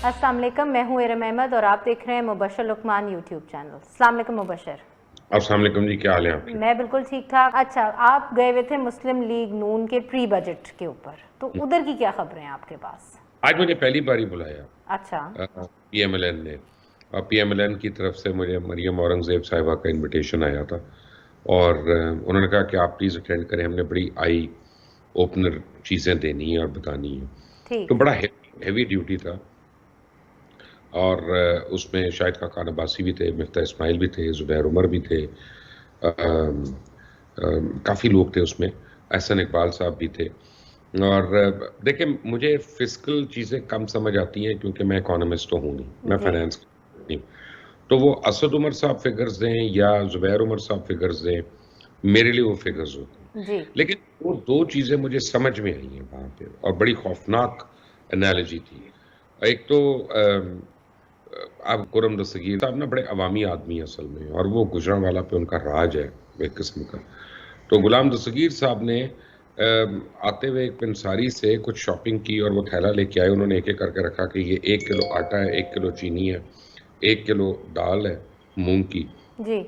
अस्सलाम वालेकुम, मैं हूँ इरम अहमद और आप देख रहे हैं मुबशर लुकमान यूट्यूब चैनल। अस्सलाम वालेकुम मुबशर। अस्सलाम वालेकुम जी, क्या हाल है आपके? मैं बिल्कुल ठीक ठाक। अच्छा, आप गए हुए थे मुस्लिम लीग नून के प्री बजट के ऊपर, तो उधर की क्या खबरें हैं आपके पास? आज मुझे पहली बार ही बुलाया अच्छा। पीएमएलएन ने। और पीएमएलएन की तरफ से मुझे मरियम औरंगजेब साहिबा का इनविटेशन आया था और उन्होंने कहा कि आप प्लीज़ अटेंड करें, हमने बड़ी आई ओपनर चीज़ें देनी है और बतानी है। तो ठीक। बड़ा हैवी ड्यूटी था और उसमें शाहिद खाकान अब्बासी भी थे, मिफ्ता इस्माइल भी थे, ज़ुबैर उमर भी थे, काफ़ी लोग थे उसमें, एहसन इकबाल साहब भी थे। और देखिए, मुझे फिजिकल चीज़ें कम समझ आती हैं क्योंकि मैं इकोनॉमिस्ट तो हूँ नहीं, मैं जी फाइनेंस नहीं। तो वो असद उमर साहब फिगर्स दें या ज़ुबैर उमर साहब फिगर्स दें, मेरे लिए वो फिगर्स होते हैं। जी। लेकिन वो दो चीज़ें मुझे समझ में आई हैं वहाँ पे और बड़ी खौफनाक एनालॉजी थी। एक तो आप खुर्रम दस्तगीर साहब ना बड़े अवामी आदमी हैं असल में, और वो गुजरांवाला पे उनका राज है एक किस्म का। तो गुलाम दस्तगीर साहब ने आते हुए एक पंसारी से कुछ शॉपिंग की और वो थैला लेके आए। उन्होंने एक एक करके रखा कि ये 1 किलो आटा है, 1 किलो चीनी है, 1 किलो दाल है मूंग की, जी।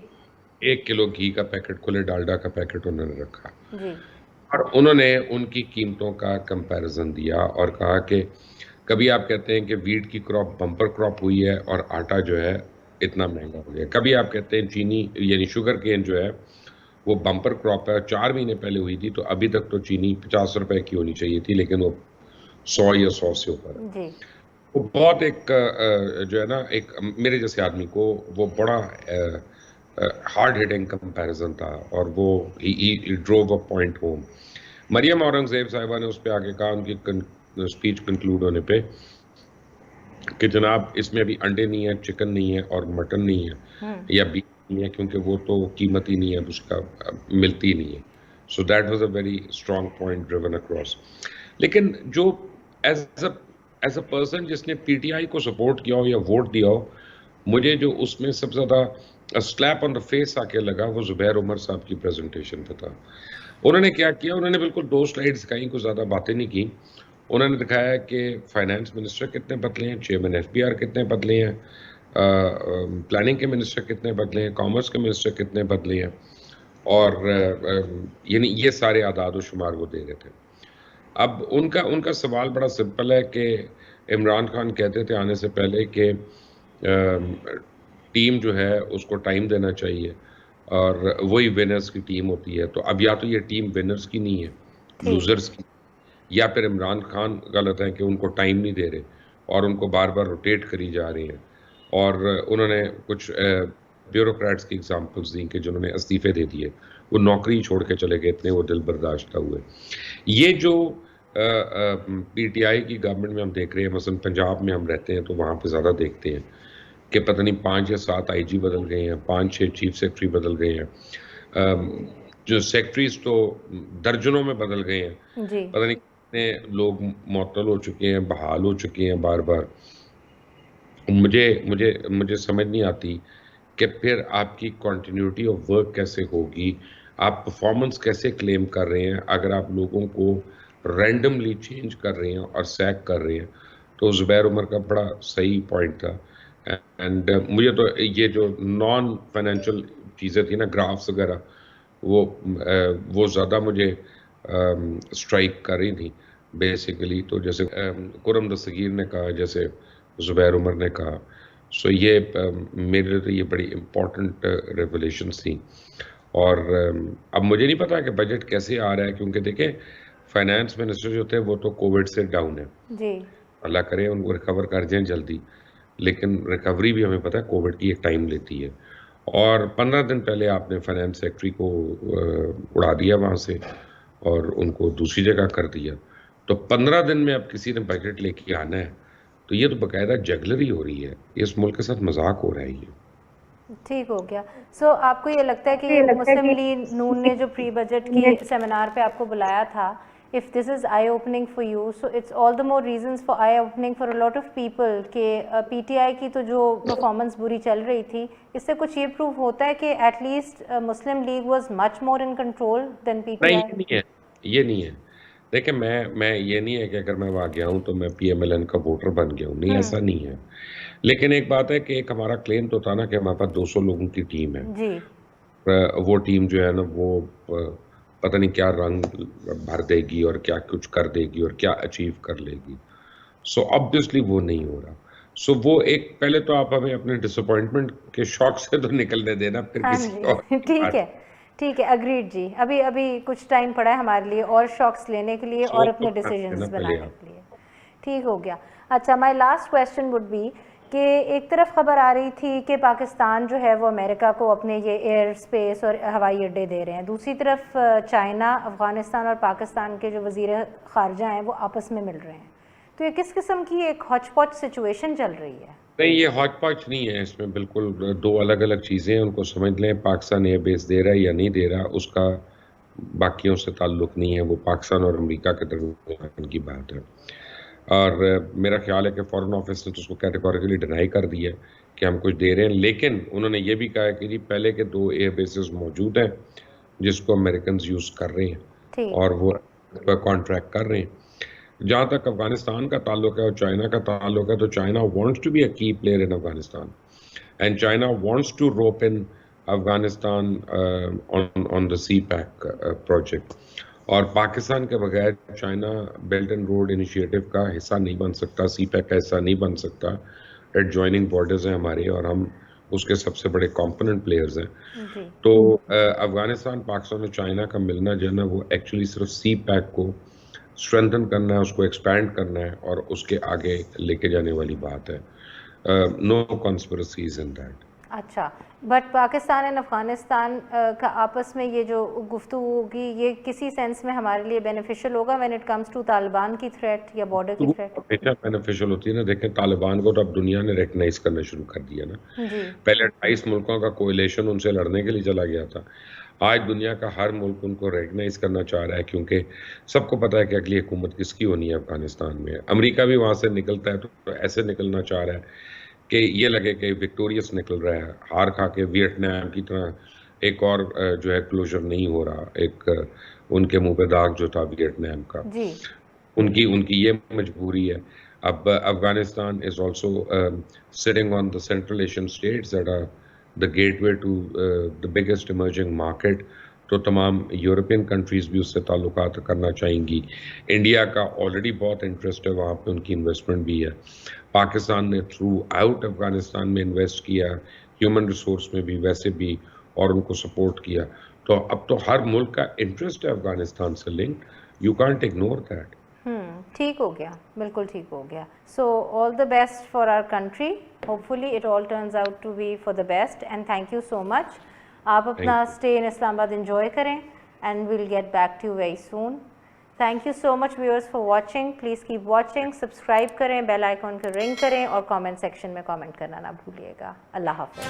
1 किलो घी का पैकेट, खुले डालडा का पैकेट उन्होंने रखा। जी। और उन्होंने उनकी कीमतों का कंपैरिजन दिया और कहा कि कभी आप कहते हैं कि वीट की क्रॉप बम्पर क्रॉप हुई है और आटा जो है इतना महंगा हो गया, कभी आप कहते हैं चीनी यानी शुगर केन जो है वो बम्पर क्रॉप है, 4 महीने पहले हुई थी, तो अभी तक तो चीनी 50 रुपए की होनी चाहिए थी, लेकिन वो 100 या 100 से ऊपर है। जी। वो बहुत एक जो है ना, एक मेरे जैसे आदमी को वो बड़ा हार्ड हिटिंग कंपैरिजन था और वो ही drove a point home. Maryam Aurangzeb Sahiba ने उस पर आगे कहा, उनकी स्पीच कंक्लूड होने पे, कि जनाब इसमें अभी अंडे नहीं है, चिकन नहीं है और मटन नहीं है या बीफ नहीं है, क्योंकि वो तो कीमत ही नहीं है, उसका मिलती नहीं है। So that was a very strong point driven across. लेकिन जो as a as a person जिसने पीटीआई को सपोर्ट किया हो या वोट दिया हो, मुझे जो उसमें सबसे ज़्यादा स्लैप ऑन द फेस आके लगा वो ज़ुबैर उमर साहब की प्रेजेंटेशन पे था। उन्होंने क्या किया, उन्होंने बिल्कुल 2 स्लाइड्स दिखाई, कुछ ज़्यादा बातें नहीं की। उन्होंने दिखाया कि फाइनेंस मिनिस्टर कितने बदले हैं, चेयरमैन एफबीआर कितने बदले हैं, प्लानिंग के मिनिस्टर कितने बदले हैं, कॉमर्स के मिनिस्टर कितने बदले हैं, और यानी ये सारे आदाद व शुमार वो दे रहे थे। अब उनका उनका सवाल बड़ा सिंपल है कि इमरान खान कहते थे आने से पहले कि टीम जो है उसको टाइम देना चाहिए और वही विनर्स की टीम होती है। तो अब या तो ये टीम विनर्स की नहीं है, ठीक। लूजर्स की, या फिर इमरान खान गलत है कि उनको टाइम नहीं दे रहे और उनको बार बार रोटेट करी जा रहे हैं। और उन्होंने कुछ ब्यूरोक्रेट्स की एग्जांपल्स दी कि जिन्होंने इस्तीफे दे दिए, वो नौकरी छोड़ के चले गए, इतने वो दिल बर्दाश्त हुए। ये जो पीटीआई की गवर्नमेंट में हम देख रहे हैं, मसलन पंजाब में हम रहते हैं तो वहाँ पे ज़्यादा देखते हैं कि पता नहीं 5 या 7 आईजी बदल गए हैं, 5-6 चीफ सेक्रेटरी बदल गए हैं, जो सेक्रेटरीज तो दर्जनों में बदल गए हैं, जी। पता नहीं कितने लोग मुअत्तल हो चुके हैं, बहाल हो चुके हैं बार बार। मुझे मुझे मुझे समझ नहीं आती कि फिर आपकी कंटिन्यूटी ऑफ वर्क कैसे होगी, आप परफॉर्मेंस कैसे क्लेम कर रहे हैं अगर आप लोगों को रैंडमली चेंज कर रहे हैं और सैक कर रहे हैं। तो ज़ुबैर उमर का बड़ा सही पॉइंट था। एंड मुझे तो ये जो नॉन फाइनेंशियल चीज़ें थी ना, ग्राफ्स वगैरह, वो ज़्यादा मुझे स्ट्राइक कर रही थी बेसिकली। तो जैसे खुर्रम दस्तगीर ने कहा, जैसे ज़ुबैर उमर ने कहा, सो ये मेरे लिए तो ये बड़ी इम्पोर्टेंट रेवलेशंस थी। और अब मुझे नहीं पता कि बजट कैसे आ रहा है, क्योंकि देखें फाइनेंस मिनिस्टर जो थे वो तो कोविड से डाउन है, जी। अल्लाह करे उनको रिकवर कर जाएं जल्दी। लेकिन रिकवरी भी हमें पता है कोविड की एक टाइम लेती है। और 15 दिन पहले आपने फाइनेंस सेक्रेटरी को उड़ा दिया वहाँ से और उनको दूसरी जगह कर दिया। तो 15 दिन में अब किसी ने बजट लेके आना है, तो ये तो बाकायदा जगलरी हो रही है, इस मुल्क के साथ मजाक हो रहा है ये। ठीक हो गया। सो आपको ये लगता है कि मुझे लगता है मुस्लिम कि लीग नून ने जो प्री बजट की सेमिनार पे आपको बुलाया था, if this is I opening for you, so it's all the more reasons for I opening for a lot of people कि पीटीआई की तो जो परफॉर्मेंस बुरी चल रही थी, इससे कुछ ये प्रूव होता है कि at least Muslim League was much more in control than नहीं, पीटीआई। ये नहीं है, ये नहीं है। देखिए मैं ये नहीं है कि अगर मैं वहाँ गया हूँ तो मैं पीएमएलएन का वोटर बन गया हूँ, नहीं ऐसा नहीं है। लेकिन एक बात है कि एक हमारा क्लेम तो था ना कि हमारे पास 200 लोगों की टीम है। जी। वो टीम जो है ना वो पता नहीं क्या रंग भर देगी और क्या कुछ कर देगी और क्या अचीव कर लेगी। सो ऑब्वियसली वो नहीं हो रहा। सो वो एक पहले तो आप हमें अपने डिसअपॉइंटमेंट के शौक से तो निकलने देना, फिर हाँ किसी और जी की ठीक बात। है, ठीक है, अग्रीड जी। अभी अभी कुछ टाइम पड़ा है हमारे लिए और शॉक्स लेने के लिए और सोच तो अपने कर लेना डिसीजंस पहले बनाने आप। के लिए। ठीक हो गया। अच्छा, my last question would be कि एक तरफ खबर आ रही थी कि पाकिस्तान जो है वो अमेरिका को अपने ये एयर स्पेस और हवाई अड्डे दे रहे हैं, दूसरी तरफ चाइना, अफ़गानिस्तान और पाकिस्तान के जो वज़ीर ख़ारजा हैं वो आपस में मिल रहे हैं। तो ये किस किस्म की एक हॉच पॉच सिचुएशन चल रही है? नहीं, ये हौच पौच नहीं है, इसमें बिल्कुल दो अलग अलग चीज़ें हैं, उनको समझ लें। पाकिस्तान एयर बेस दे रहा है या नहीं दे रहा, उसका बाकियों से ताल्लुक नहीं है, वो पाकिस्तान और अमेरिका के दरमियान की बात है। और मेरा ख्याल है कि फॉरेन ऑफिस ने तो उसको कैटेगोरिकली डिनाई कर दिया है कि हम कुछ दे रहे हैं, लेकिन उन्होंने ये भी कहा है कि जी पहले के 2 एयर बेसेस मौजूद हैं जिसको अमेरिकन यूज़ कर रहे हैं ठीक। और वो कॉन्ट्रैक्ट कर रहे हैं। जहाँ तक अफगानिस्तान का ताल्लुक है और चाइना का ताल्लुक है, तो China wants to be a key player in Afghanistan and China wants to rope in Afghanistan on the CPEC project. और पाकिस्तान के बगैर China Belt and Road Initiative का हिस्सा नहीं बन सकता, सी पैक का हिस्सा नहीं बन सकता। एडजॉइनिंग बॉर्डर्स हैं हमारे और हम उसके सबसे बड़े कंपोनेंट प्लेयर्स हैं। जी। तो अफगानिस्तान, पाकिस्तान और चाइना का मिलना जो है ना वो एक्चुअली सिर्फ सी पैक को स्ट्रेंथन करना है, उसको एक्सपैंड करना है और उसके आगे लेके जाने वाली बात है। No conspiracies in that. अच्छा, बट पाकिस्तान एंड अफ़गानिस्तान का आपस में ये जो गुफ्तगू होगी ये किसी सेंस में हमारे लिए बेनिफिशियल होगा when it comes to Taliban की थ्रेट या बॉर्डर की तो थ्रेट? हमेशा बेनिफिशियल होती है ना। देखें, तालिबान को तो अब दुनिया ने रिकग्नाइज करना शुरू कर दिया ना। जी। पहले 28 मुल्कों का कोएलिशन उनसे लड़ने के लिए चला गया था। आज दुनिया का हर मुल्क उनको रिकग्नाइज करना चाह रहा है, क्योंकि सबको पता है कि अगली हुकूमत किसकी होनी है अफगानिस्तान में। अमेरिका भी वहाँ से निकलता है तो ऐसे निकलना चाह रहा है कि ये लगे कि विक्टोरियस निकल रहा है, हार खा के वियतनाम की तरह एक और जो है क्लोजर नहीं हो रहा। एक उनके मुंह पे दाग जो था वियतनाम का, जी। उनकी उनकी ये मजबूरी है। अब Afghanistan is also sitting on the Central Asian states that are the gateway to the biggest emerging market. तो तमाम यूरोपियन कंट्रीज़ भी उससे ताल्लुकात करना चाहेंगी। इंडिया का ऑलरेडी बहुत इंटरेस्ट है वहाँ पे, उनकी इन्वेस्टमेंट भी है। पाकिस्तान ने थ्रू आउट अफगानिस्तान में इन्वेस्ट किया, ह्यूमन रिसोर्स में भी, वैसे भी, और उनको सपोर्ट किया। तो अब तो हर मुल्क का इंटरेस्ट है अफगानिस्तान से linked, you can't ignore that. ठीक हो गया, बिल्कुल ठीक हो गया। So all the best for our country, hopefully it all turns out to be for the best and thank you so much. आप अपना स्टे इन इस्लामाबाद एंजॉय करें and we'll get back to you very soon. Thank you so much viewers for watching. Please keep watching, subscribe करें, bell icon को ring करें और comment section में comment करना ना भूलिएगा। अल्लाह हाफ़िज़।